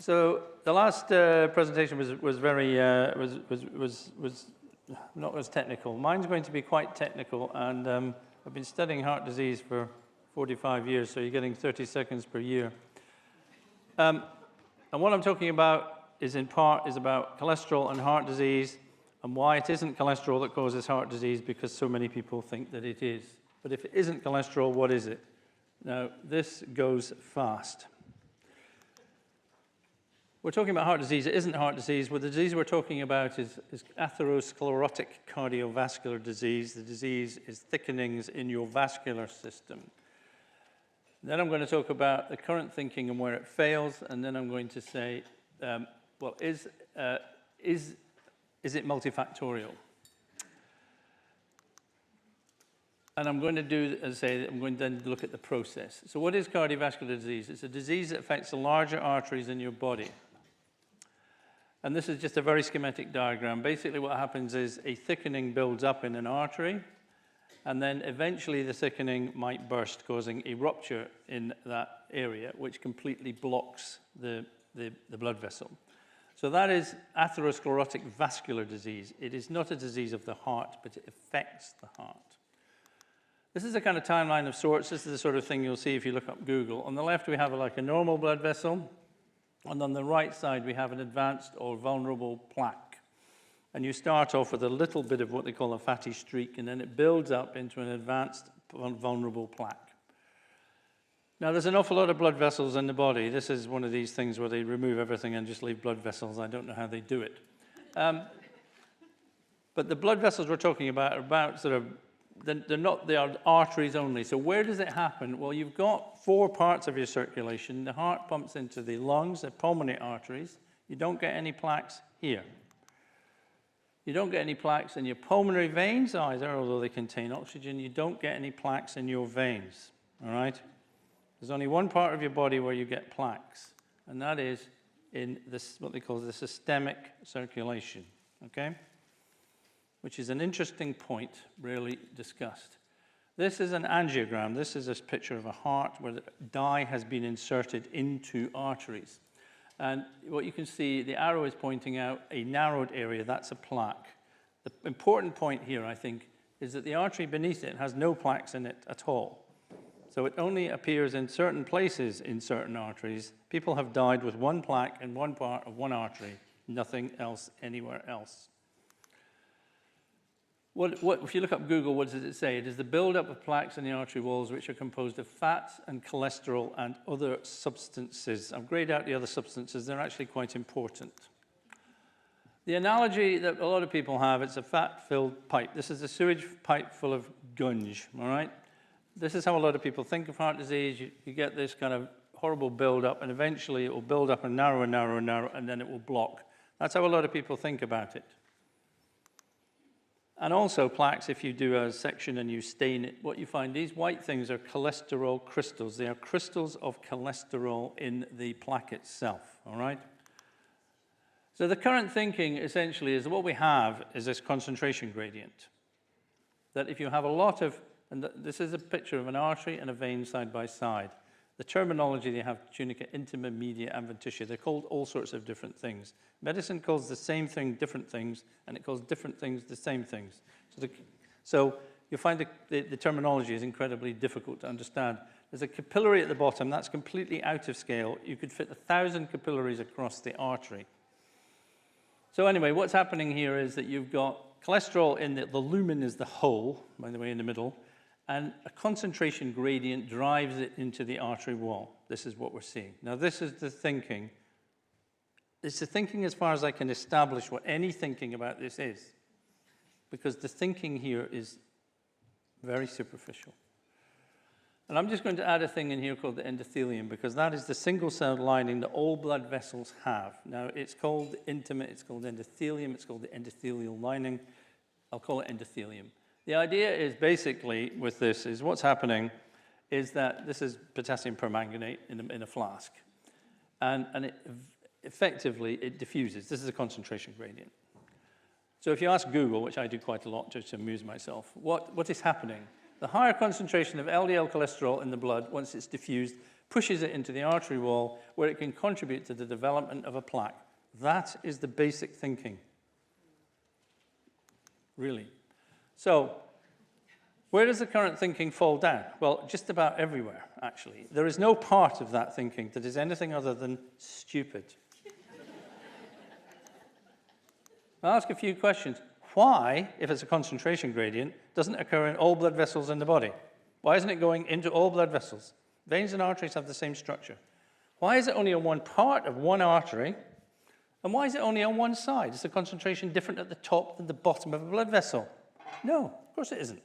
So the last presentation was very not as technical. Mine's going to be quite technical, and I've been studying heart disease for 45 years, so you're getting 30 seconds per year. And what I'm talking about is in part about cholesterol and heart disease, and why it isn't cholesterol that causes heart disease, because so many people think that it is. But if it isn't cholesterol, what is it? Now, this goes fast. We're talking about heart disease. It isn't heart disease. Well, the disease we're talking about is atherosclerotic cardiovascular disease. The disease is thickenings in your vascular system. Then I'm going to talk about the current thinking and where it fails, and then I'm going to say, well, is it multifactorial? And I'm going to do, as I say, I'm going to then look at the process. So what is cardiovascular disease? It's a disease that affects the larger arteries in your body. And this is just a very schematic diagram. Basically what happens is a thickening builds up in an artery, and then eventually the thickening might burst, causing a rupture in that area, which completely blocks the blood vessel. So that is atherosclerotic vascular disease. It is not a disease of the heart, but it affects the heart. This is a kind of timeline of sorts. This is the sort of thing you'll see if you look up Google. On the left, we have like a normal blood vessel. And on the right side, we have an advanced or vulnerable plaque. And you start off with a little bit of what they call a fatty streak, and then it builds up into an advanced vulnerable plaque. Now, there's an awful lot of blood vessels in the body. This is one of these things where they remove everything and just leave blood vessels. I don't know how they do it. But the blood vessels we're talking about are about sort of, they are arteries only. So where does it happen? Well, you've got 4 parts of your circulation. The heart pumps into the lungs, the pulmonary arteries. You don't get any plaques here. You don't get any plaques in your pulmonary veins either, although they contain oxygen. You don't get any plaques in your veins, all right? There's only one part of your body where you get plaques, and that is in this, what they call the systemic circulation, okay? Which is an interesting point, rarely discussed. This is an angiogram. This is a picture of a heart where the dye has been inserted into arteries. And what you can see, the arrow is pointing out a narrowed area. That's a plaque. The important point here, I think, is that the artery beneath it has no plaques in it at all. So it only appears in certain places in certain arteries. People have died with one plaque in one part of one artery, nothing else anywhere else. If you look up Google, what does it say? It is the buildup of plaques in the artery walls, which are composed of fat and cholesterol and other substances. I've grayed out the other substances. They're actually quite important. The analogy that a lot of people have, it's a fat-filled pipe. This is a sewage pipe full of gunge, all right? This is how a lot of people think of heart disease. You get this kind of horrible buildup, and eventually it will build up and narrow and narrow and narrow, and then it will block. That's how a lot of people think about it. And also plaques, if you do a section and you stain it, what you find, these white things are cholesterol crystals. They are crystals of cholesterol in the plaque itself, all right? So the current thinking, essentially, is what we have is this concentration gradient. That if you have a lot of, and this is a picture of an artery and a vein side by side. The terminology they have, tunica, intima, media, adventitia, they're called all sorts of different things. Medicine calls the same thing different things, and it calls different things the same things. So you find the terminology is incredibly difficult to understand. There's a capillary at the bottom. That's completely out of scale. You could fit 1,000 capillaries across the artery. So anyway, what's happening here is that you've got cholesterol in the lumen is the hole, by the way, in the middle, and a concentration gradient drives it into the artery wall. This is what we're seeing. Now, this is the thinking. It's the thinking as far as I can establish what any thinking about this is, because the thinking here is very superficial. And I'm just going to add a thing in here called the endothelium, because that is the single-celled lining that all blood vessels have. Now, it's called intimate, it's called endothelium, it's called the endothelial lining. I'll call it endothelium. The idea is basically with this is what's happening is that this is potassium permanganate in a flask. And effectively, it diffuses. This is a concentration gradient. So if you ask Google, which I do quite a lot just to amuse myself, what is happening? The higher concentration of LDL cholesterol in the blood, once it's diffused, pushes it into the artery wall where it can contribute to the development of a plaque. That is the basic thinking. Really. So, where does the current thinking fall down? Well, just about everywhere, actually. There is no part of that thinking that is anything other than stupid. I'll ask a few questions. Why, if it's a concentration gradient, doesn't it occur in all blood vessels in the body? Why isn't it going into all blood vessels? Veins and arteries have the same structure. Why is it only on one part of one artery? And why is it only on one side? Is the concentration different at the top than the bottom of a blood vessel? No, of course it isn't.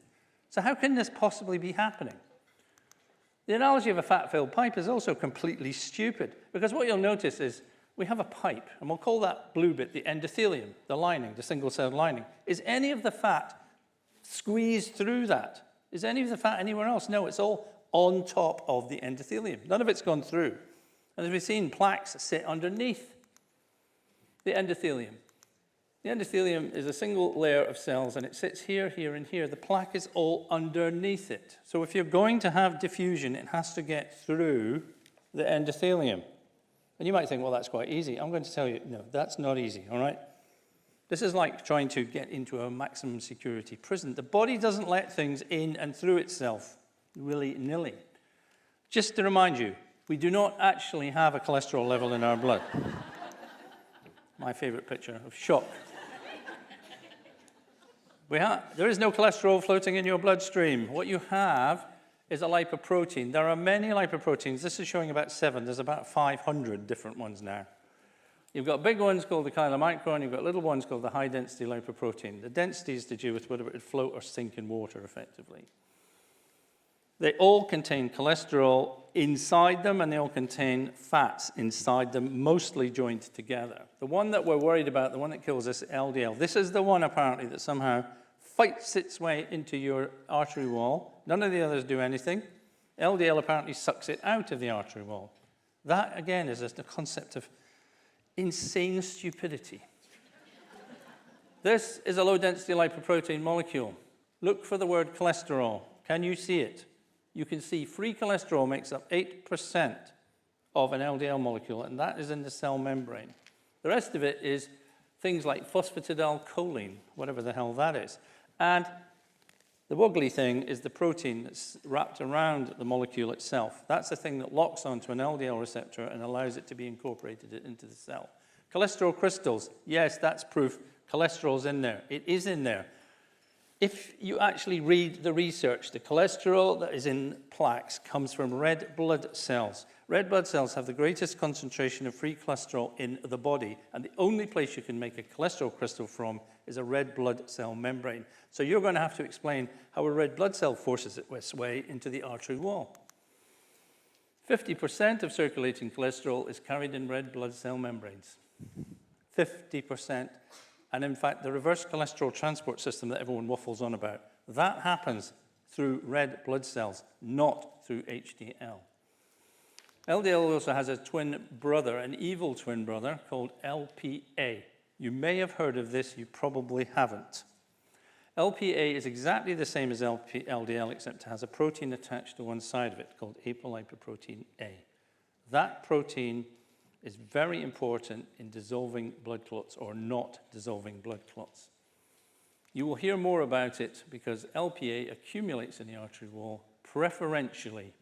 So how can this possibly be happening? The analogy of a fat-filled pipe is also completely stupid, because what you'll notice is we have a pipe, and we'll call that blue bit the endothelium, the lining, the single-celled lining. Is any of the fat squeezed through that? Is any of the fat anywhere else? No, it's all on top of the endothelium. None of it's gone through. And as we've seen, plaques sit underneath the endothelium. The endothelium is a single layer of cells, and it sits here, here, and here. The plaque is all underneath it. So if you're going to have diffusion, it has to get through the endothelium. And you might think, well, that's quite easy. I'm going to tell you, no, that's not easy, all right? This is like trying to get into a maximum security prison. The body doesn't let things in and through itself willy-nilly. Just to remind you, we do not actually have a cholesterol level in our blood. My favorite picture of shock. There is no cholesterol floating in your bloodstream. What you have is a lipoprotein. There are many lipoproteins. This is showing about 7. There's about 500 different ones now. You've got big ones called the chylomicron. You've got little ones called the high-density lipoprotein. The density is to do with whether it would float or sink in water, effectively. They all contain cholesterol inside them, and they all contain fats inside them, mostly joined together. The one that we're worried about, the one that kills us, LDL. This is the one, apparently, that somehow fights its way into your artery wall. None of the others do anything. LDL apparently sucks it out of the artery wall. That, again, is the concept of insane stupidity. This is a low-density lipoprotein molecule. Look for the word cholesterol. Can you see it? You can see free cholesterol makes up 8% of an LDL molecule, and that is in the cell membrane. The rest of it is things like phosphatidylcholine, whatever the hell that is. And the wiggly thing is the protein that's wrapped around the molecule itself. That's the thing that locks onto an LDL receptor and allows it to be incorporated into the cell. Cholesterol crystals, yes, that's proof. Cholesterol's in there. It is in there. If you actually read the research, the cholesterol that is in plaques comes from red blood cells. Red blood cells have the greatest concentration of free cholesterol in the body, and the only place you can make a cholesterol crystal from is a red blood cell membrane. So you're going to have to explain how a red blood cell forces its way into the artery wall. 50% of circulating cholesterol is carried in red blood cell membranes. 50%. And in fact, the reverse cholesterol transport system that everyone waffles on about, that happens through red blood cells, not through HDL. LDL also has a twin brother, an evil twin brother, called LPA. You may have heard of this, you probably haven't. LPA is exactly the same as LDL, except it has a protein attached to one side of it called apolipoprotein A. That protein is very important in dissolving blood clots or not dissolving blood clots. You will hear more about it because LPA accumulates in the artery wall preferentially.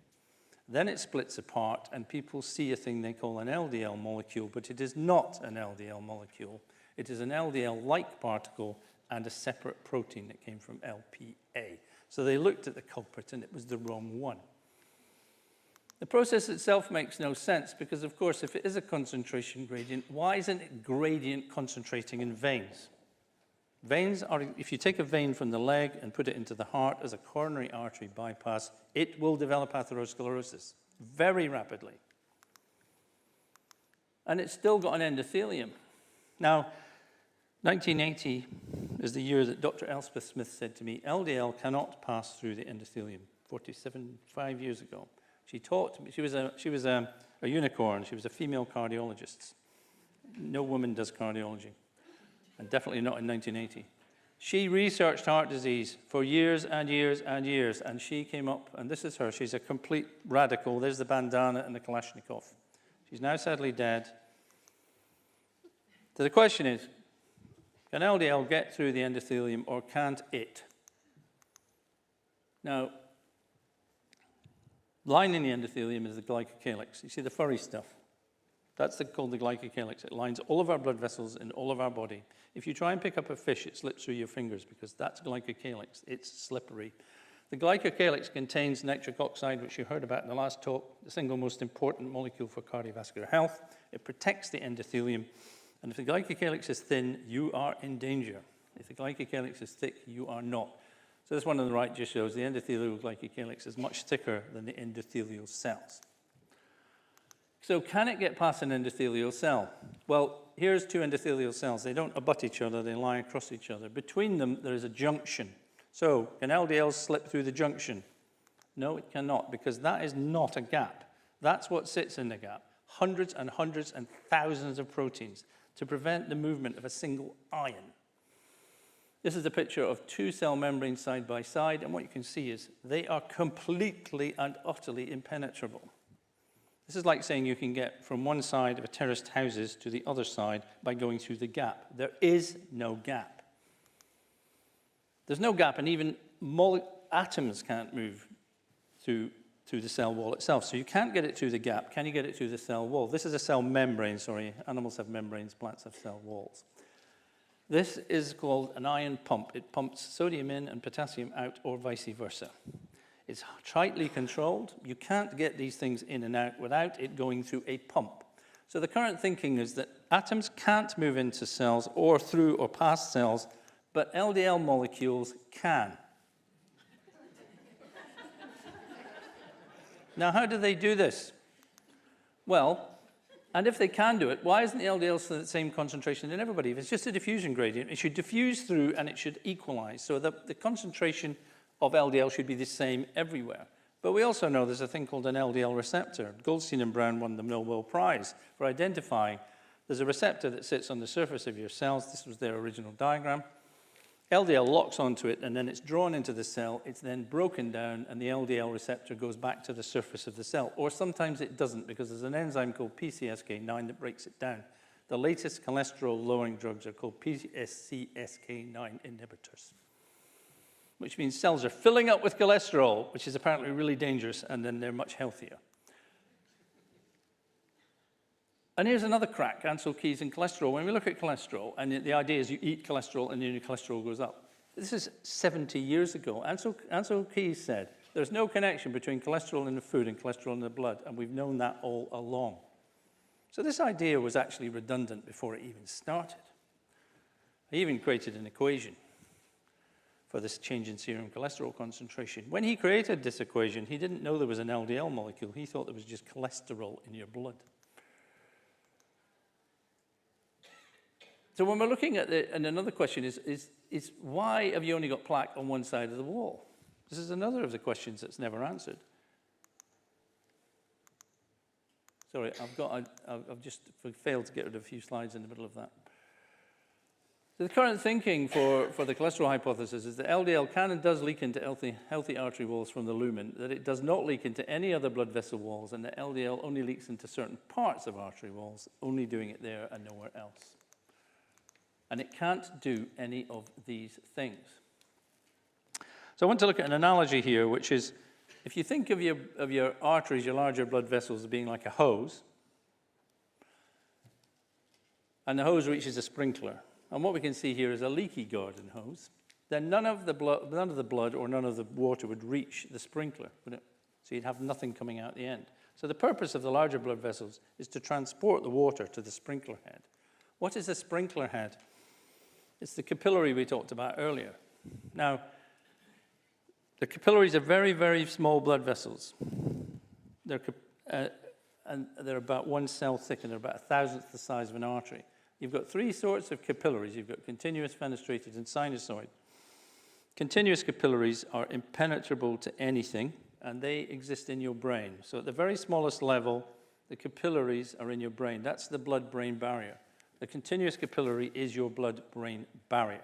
Then it splits apart and people see a thing they call an LDL molecule, but it is not an LDL molecule. It is an LDL-like particle and a separate protein that came from LPA. So they looked at the culprit and it was the wrong one. The process itself makes no sense because, of course, if it is a concentration gradient, why isn't it gradient concentrating in veins? Veins are, if you take a vein from the leg and put it into the heart as a coronary artery bypass, it will develop atherosclerosis very rapidly. And it's still got an endothelium. Now, 1980 is the year that Dr. Elspeth Smith said to me, LDL cannot pass through the endothelium, 5 years ago. She taught me, she was a unicorn, she was a female cardiologist. No woman does cardiology, and definitely not in 1980. She researched heart disease for years and years and years, and she came up, and this is her, she's a complete radical. There's the bandana and the Kalashnikov. She's now sadly dead. So the question is, can LDL get through the endothelium or can't it? Now, lining the endothelium is the glycocalyx. You see the furry stuff? That's called the glycocalyx. It lines all of our blood vessels in all of our body. If you try and pick up a fish, it slips through your fingers because that's glycocalyx. It's slippery. The glycocalyx contains nitric oxide, which you heard about in the last talk, the single most important molecule for cardiovascular health. It protects the endothelium. And if the glycocalyx is thin, you are in danger. If the glycocalyx is thick, you are not. So this one on the right just shows the endothelial glycocalyx is much thicker than the endothelial cells. So can it get past an endothelial cell? Well, here's two endothelial cells. They don't abut each other, they lie across each other. Between them, there is a junction. So can LDL slip through the junction? No, it cannot, because that is not a gap. That's what sits in the gap. Hundreds and hundreds and thousands of proteins to prevent the movement of a single ion. This is a picture of two cell membranes side by side, and what you can see is they are completely and utterly impenetrable. This is like saying you can get from one side of a terraced houses to the other side by going through the gap. There is no gap. There's no gap, and even atoms can't move through the cell wall itself. So you can't get it through the gap. Can you get it through the cell wall? This is a cell membrane, sorry. Animals have membranes, plants have cell walls. This is called an ion pump. It pumps sodium in and potassium out, or vice versa. It's tightly controlled. You can't get these things in and out without it going through a pump. So the current thinking is that atoms can't move into cells or through or past cells, but LDL molecules can. Now, how do they do this? Well, and if they can do it, why isn't the LDL the same concentration in everybody? If it's just a diffusion gradient, it should diffuse through and it should equalize. So the concentration of LDL should be the same everywhere. But we also know there's a thing called an LDL receptor. Goldstein and Brown won the Nobel Prize for identifying there's a receptor that sits on the surface of your cells. This was their original diagram. LDL locks onto it, and then it's drawn into the cell. It's then broken down, and the LDL receptor goes back to the surface of the cell. Or sometimes it doesn't, because there's an enzyme called PCSK9 that breaks it down. The latest cholesterol-lowering drugs are called PCSK9 inhibitors, which means cells are filling up with cholesterol, which is apparently really dangerous, and then they're much healthier. And here's another crack, Ansel Keys and cholesterol. When we look at cholesterol, and the idea is you eat cholesterol and then your cholesterol goes up. This is 70 years ago. Ansel Keys said, there's no connection between cholesterol in the food and cholesterol in the blood, and we've known that all along. So this idea was actually redundant before it even started. He even created an equation for this change in serum cholesterol concentration. When he created this equation, he didn't know there was an LDL molecule. He thought there was just cholesterol in your blood. So when we're looking at and another question is why have you only got plaque on one side of the wall? This is another of the questions that's never answered. Sorry, I've just failed to get rid of a few slides in the middle of that. So the current thinking for the cholesterol hypothesis is that LDL can and does leak into healthy artery walls from the lumen, that it does not leak into any other blood vessel walls, and that LDL only leaks into certain parts of artery walls, only doing it there and nowhere else. And it can't do any of these things. So I want to look at an analogy here, which is, if you think of your arteries, your larger blood vessels, as being like a hose, and the hose reaches a sprinkler, and what we can see here is a leaky garden hose, then none of the blood or none of the water would reach the sprinkler, would it? So you'd have nothing coming out the end. So the purpose of the larger blood vessels is to transport the water to the sprinkler head. What is a sprinkler head? It's the capillary we talked about earlier. Now, the capillaries are very, very small blood vessels. And they're about one cell thick, and they're about 1,000th the size of an artery. You've got three sorts of capillaries. You've got continuous, fenestrated, and sinusoid. Continuous capillaries are impenetrable to anything, and they exist in your brain. So at the very smallest level, the capillaries are in your brain. That's the blood-brain barrier. The continuous capillary is your blood-brain barrier.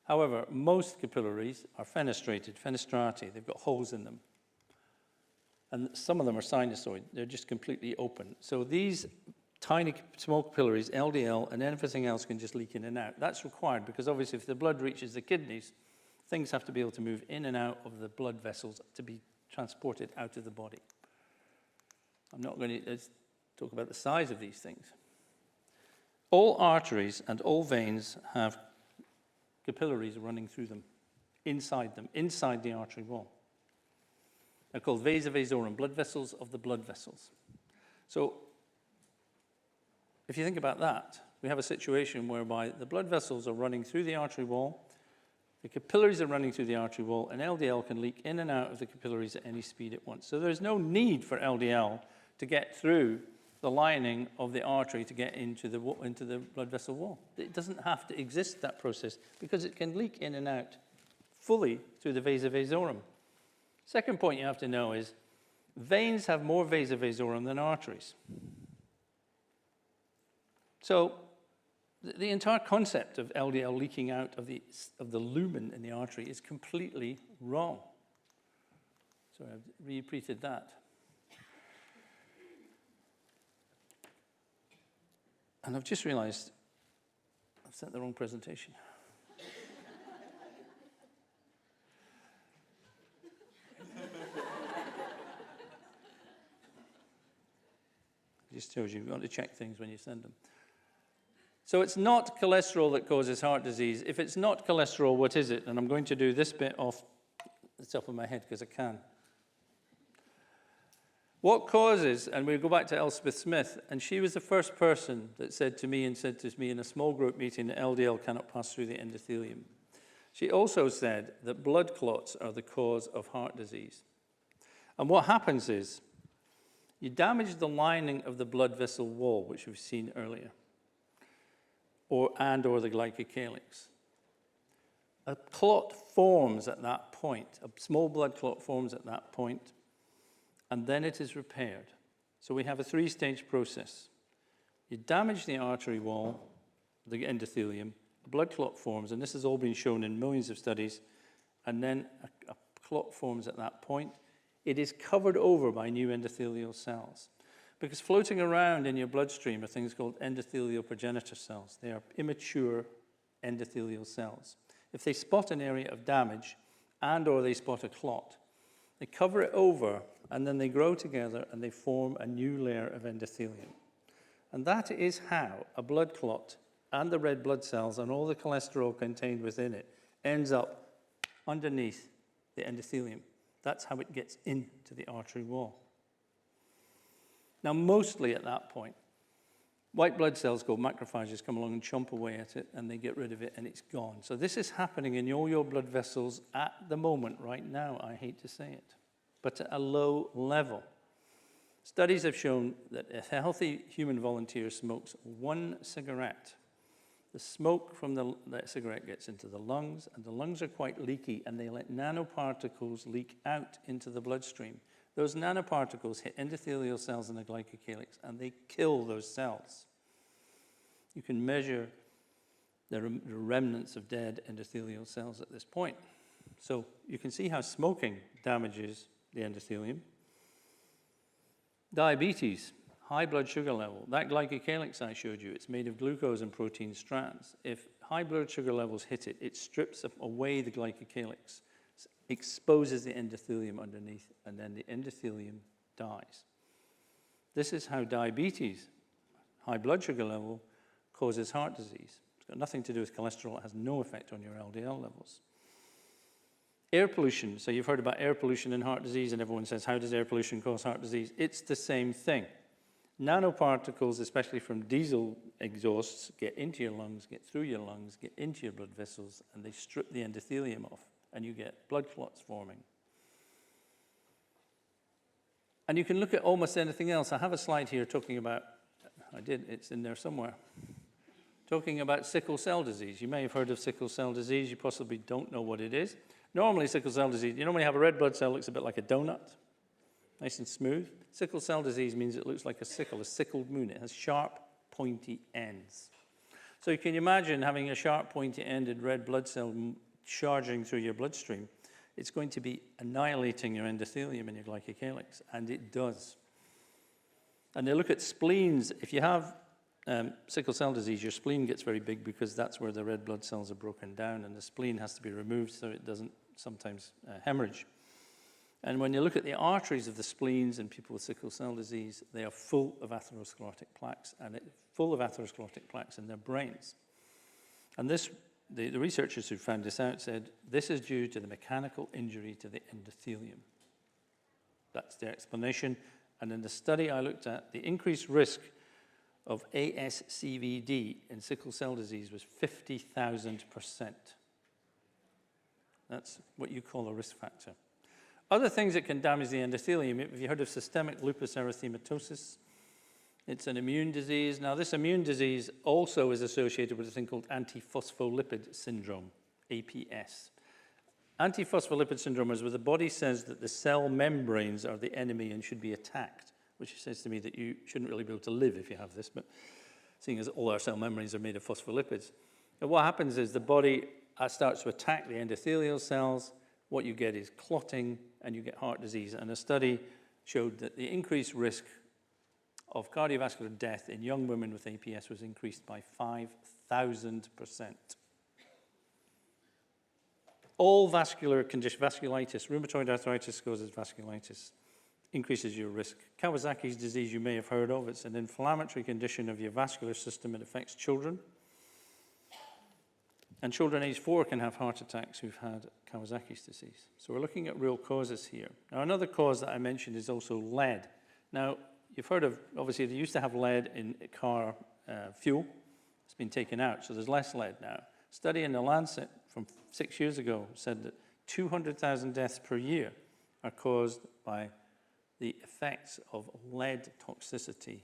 However, most capillaries are fenestrati. They've got holes in them. And some of them are sinusoid. They're just completely open. So these tiny small capillaries, LDL, and everything else can just leak in and out. That's required because obviously if the blood reaches the kidneys, things have to be able to move in and out of the blood vessels to be transported out of the body. I'm not going to talk about the size of these things. All arteries and all veins have capillaries running through them, inside the artery wall. They're called vasa vasorum, blood vessels of the blood vessels. So if you think about that, we have a situation whereby the blood vessels are running through the artery wall, the capillaries are running through the artery wall, and LDL can leak in and out of the capillaries at any speed at once. So there's no need for LDL to get through the lining of the artery to get into the blood vessel wall. It doesn't have to exist, that process, because it can leak in and out fully through the vasa vasorum. Second point you have to know is veins have more vasa vasorum than arteries. So the entire concept of LDL leaking out of the lumen in the artery is completely wrong. Sorry, I've repeated that. And I've just realized I've sent the wrong presentation. It just tells you've got to check things when you send them. So it's not cholesterol that causes heart disease. If it's not cholesterol, what is it? And I'm going to do this bit off the top of my head because I can. What causes, and we'll go back to Elspeth Smith, and she was the first person that said to me in a small group meeting that LDL cannot pass through the endothelium. She also said that blood clots are the cause of heart disease. And what happens is you damage the lining of the blood vessel wall, which we've seen earlier, or the glycocalyx. A clot forms at that point. A small blood clot forms at that point, and then it is repaired. So we have a three-stage process. You damage the artery wall, the endothelium, a blood clot forms, and this has all been shown in millions of studies, and then a clot forms at that point. It is covered over by new endothelial cells. Because floating around in your bloodstream are things called endothelial progenitor cells. They are immature endothelial cells. If they spot an area of damage or they spot a clot, they cover it over, and then they grow together and they form a new layer of endothelium. And that is how a blood clot and the red blood cells and all the cholesterol contained within it ends up underneath the endothelium. That's how it gets into the artery wall. Now, mostly at that point, white blood cells called macrophages come along and chomp away at it, and they get rid of it, and it's gone. So this is happening in all your blood vessels at the moment, right now, I hate to say it, but at a low level. Studies have shown that if a healthy human volunteer smokes one cigarette, the smoke from that cigarette gets into the lungs, and the lungs are quite leaky, and they let nanoparticles leak out into the bloodstream. Those nanoparticles hit endothelial cells in the glycocalyx, and they kill those cells. You can measure the remnants of dead endothelial cells at this point. So you can see how smoking damages the endothelium. Diabetes, high blood sugar level. That glycocalyx I showed you, it's made of glucose and protein strands. If high blood sugar levels hit it, it strips away the glycocalyx, exposes the endothelium underneath, and then the endothelium dies. This is how diabetes, high blood sugar level, causes heart disease. It's got nothing to do with cholesterol. It has no effect on your LDL levels. Air pollution. So you've heard about air pollution and heart disease, and everyone says, how does air pollution cause heart disease? It's the same thing. Nanoparticles, especially from diesel exhausts, get into your lungs, get through your lungs, get into your blood vessels, and they strip the endothelium off, and you get blood clots forming. And you can look at almost anything else. I have a slide here talking about, it's in there somewhere, talking about sickle cell disease. You may have heard of sickle cell disease. You possibly don't know what it is. Normally, sickle cell disease, you normally have a red blood cell, looks a bit like a donut, nice and smooth. Sickle cell disease means it looks like a sickle, a sickled moon. It has sharp, pointy ends. So you can imagine having a sharp, pointy-ended red blood cell charging through your bloodstream. It's going to be annihilating your endothelium and your glycocalyx, and it does. And they look at spleens. If you have sickle cell disease, your spleen gets very big because that's where the red blood cells are broken down, and the spleen has to be removed so it doesn't sometimes hemorrhage. And when you look at the arteries of the spleens in people with sickle cell disease, they are full of atherosclerotic plaques, and full of atherosclerotic plaques in their brains. And this, the researchers who found this out said, this is due to the mechanical injury to the endothelium. That's their explanation. And in the study I looked at, the increased risk of ASCVD in sickle cell disease was 50,000%. That's what you call a risk factor. Other things that can damage the endothelium, have you heard of systemic lupus erythematosus? It's an immune disease. Now, this immune disease also is associated with a thing called antiphospholipid syndrome, APS. Antiphospholipid syndrome is where the body says that the cell membranes are the enemy and should be attacked, which says to me that you shouldn't really be able to live if you have this, but seeing as all our cell membranes are made of phospholipids. And what happens is the body starts to attack the endothelial cells. What you get is clotting, and you get heart disease. And a study showed that the increased risk of cardiovascular death in young women with APS was increased by 5,000%. All vascular condition, vasculitis, rheumatoid arthritis causes vasculitis, increases your risk. Kawasaki's disease you may have heard of. It's an inflammatory condition of your vascular system. It affects children. And children aged 4 can have heart attacks who've had Kawasaki's disease. So we're looking at real causes here. Now, another cause that I mentioned is also lead. Now, you've heard of, obviously, they used to have lead in car fuel. It's been taken out, so there's less lead now. A study in The Lancet from 6 years ago said that 200,000 deaths per year are caused by the effects of lead toxicity.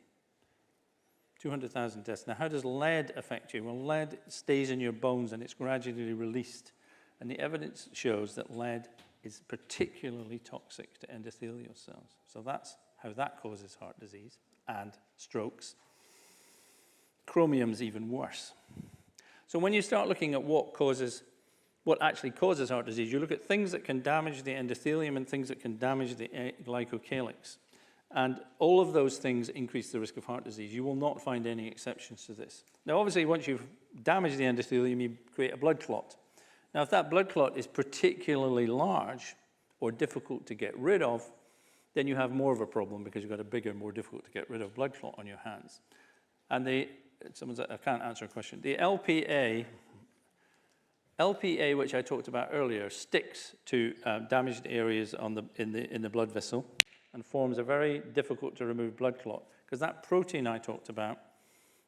200,000 deaths. Now, how does lead affect you? Well, lead stays in your bones and it's gradually released. And the evidence shows that lead is particularly toxic to endothelial cells. So that's how that causes heart disease and strokes. Chromium's even worse. So when you start looking at what actually causes heart disease, you look at things that can damage the endothelium and things that can damage the glycocalyx. And all of those things increase the risk of heart disease. You will not find any exceptions to this. Now, obviously, once you've damaged the endothelium, you create a blood clot. Now, if that blood clot is particularly large or difficult to get rid of, then you have more of a problem because you've got a bigger, more difficult to get rid of blood clot on your hands. And I can't answer a question. The LPA, which I talked about earlier, sticks to damaged areas in the blood vessel and forms a very difficult to remove blood clot because that protein I talked about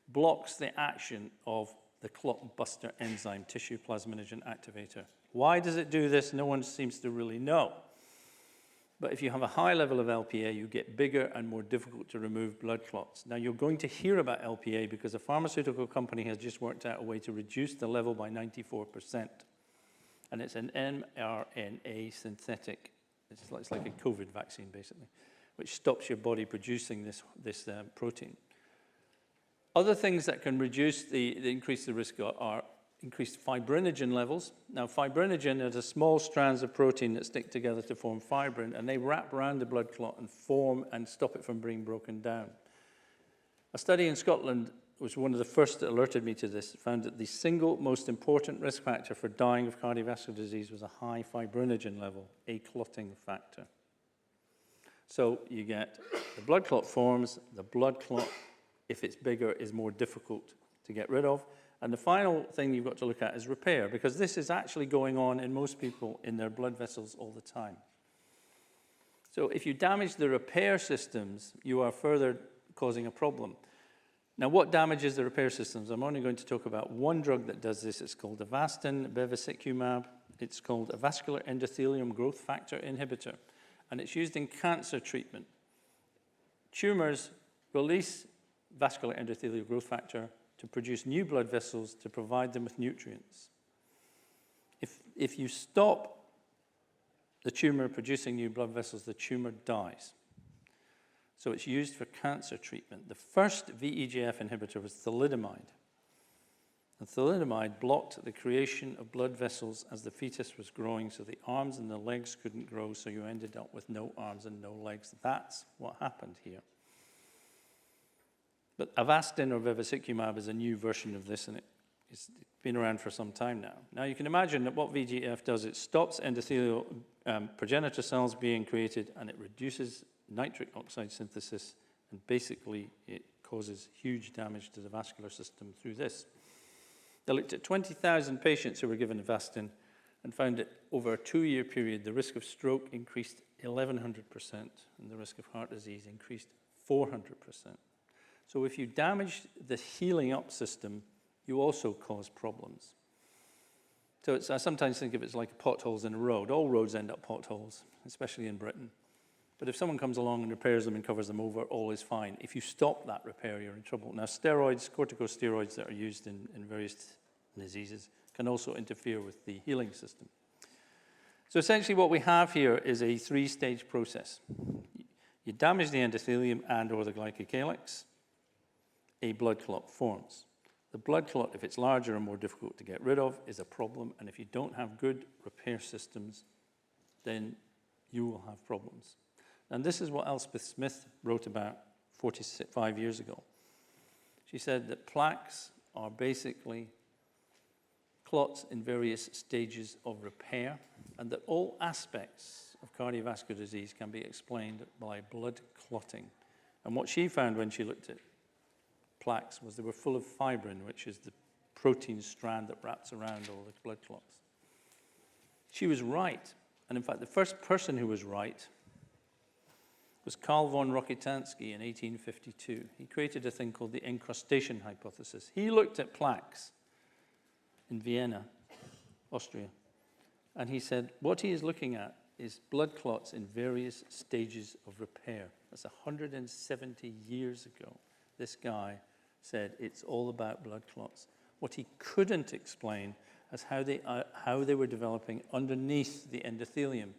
blocks the action of the clot buster enzyme, tissue plasminogen activator. Why does it do this? No one seems to really know. But if you have a high level of LPA, you get bigger and more difficult to remove blood clots. Now, you're going to hear about LPA because a pharmaceutical company has just worked out a way to reduce the level by 94%. And it's an mRNA synthetic. It's like a COVID vaccine, basically, which stops your body producing this protein. Other things that can reduce increase the risk are increased fibrinogen levels. Now, fibrinogen are the small strands of protein that stick together to form fibrin, and they wrap around the blood clot and form and stop it from being broken down. A study in Scotland, which was one of the first that alerted me to this, found that the single most important risk factor for dying of cardiovascular disease was a high fibrinogen level, a clotting factor. So you get the blood clot forms, the blood clot, if it's bigger, is more difficult to get rid of. And the final thing you've got to look at is repair, because this is actually going on in most people in their blood vessels all the time. So if you damage the repair systems, you are further causing a problem. Now, what damages the repair systems? I'm only going to talk about one drug that does this. It's called Avastin bevacizumab. It's called a vascular endothelium growth factor inhibitor, and it's used in cancer treatment. Tumors release vascular endothelial growth factor to produce new blood vessels to provide them with nutrients. If you stop the tumor producing new blood vessels, the tumor dies. So it's used for cancer treatment. The first VEGF inhibitor was thalidomide. And thalidomide blocked the creation of blood vessels as the fetus was growing, so the arms and the legs couldn't grow, so you ended up with no arms and no legs. That's what happened here. But Avastin or bevacizumab is a new version of this, and it's been around for some time now. Now you can imagine that what VEGF does, it stops endothelial progenitor cells being created, and it reduces nitric oxide synthesis, and basically it causes huge damage to the vascular system through this. They looked at 20,000 patients who were given Avastin and found that over a 2-year period, the risk of stroke increased 1,100% and the risk of heart disease increased 400%. So if you damage the healing up system, you also cause problems. So I sometimes think of it as like potholes in a road. All roads end up potholes, especially in Britain. But if someone comes along and repairs them and covers them over, all is fine. If you stop that repair, you're in trouble. Now, steroids, corticosteroids that are used in various diseases can also interfere with the healing system. So essentially what we have here is a 3-stage process. You damage the endothelium and or the glycocalyx, a blood clot forms. The blood clot, if it's larger and more difficult to get rid of, is a problem. And if you don't have good repair systems, then you will have problems. And this is what Elspeth Smith wrote about 45 years ago. She said that plaques are basically clots in various stages of repair, and that all aspects of cardiovascular disease can be explained by blood clotting. And what she found when she looked at plaques was they were full of fibrin, which is the protein strand that wraps around all the blood clots. She was right. And in fact, the first person who was right was Carl von Rokitansky in 1852. He created a thing called the encrustation hypothesis. He looked at plaques in Vienna, Austria, and he said what he is looking at is blood clots in various stages of repair. That's 170 years ago. This guy said it's all about blood clots. What he couldn't explain is how they were developing underneath the endothelium,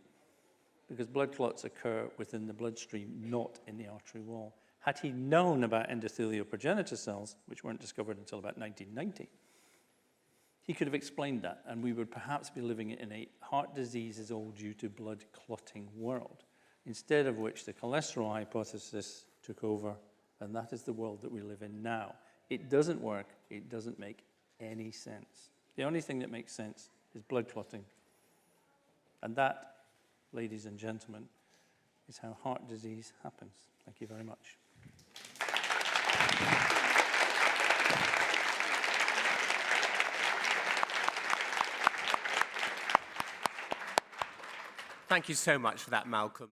because blood clots occur within the bloodstream, not in the artery wall. Had he known about endothelial progenitor cells, which weren't discovered until about 1990, he could have explained that, and we would perhaps be living in a heart disease is all due to blood clotting world, instead of which the cholesterol hypothesis took over, and that is the world that we live in now. It doesn't work. It doesn't make any sense. The only thing that makes sense is blood clotting, and that, ladies and gentlemen, is how heart disease happens. Thank you very much. Thank you so much for that, Malcolm.